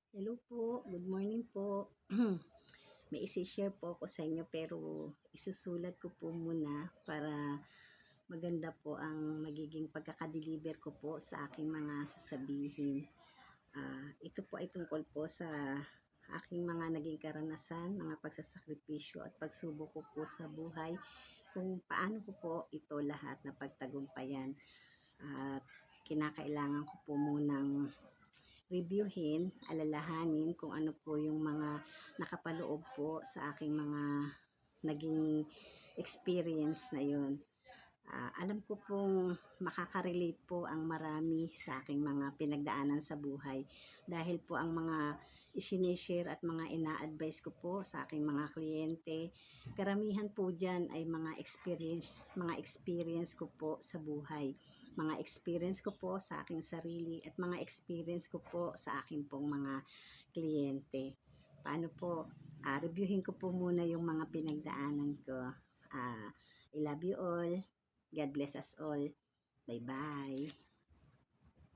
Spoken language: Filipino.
Hello po, good morning po. May isi-share po ako sa inyo pero isusulat ko po muna para maganda po ang magiging pagkakadeliver ko po sa aking mga sasabihin. Ito po ay tungkol po sa aking mga naging karanasan, mga pagsasakripisyo at pagsubok ko po sa buhay, kung paano ko po ito lahat na pagtagumpayan. At kinakailangan ko po munang reviewin, alalahanin kung ano po yung mga nakapaloob po sa aking mga naging experience na yun. Alam ko pong makaka-relate po ang marami sa aking mga pinagdaanan sa buhay dahil po ang mga isinishare at mga ina-advise ko po sa aking mga kliyente, karamihan po dyan ay mga experience ko po sa buhay, mga experience ko po sa aking sarili at mga experience ko po sa aking pong mga kliyente. Paano po? Reviewin ko po muna yung mga pinagdaanan ko. I love you all. God bless us all. Bye-bye.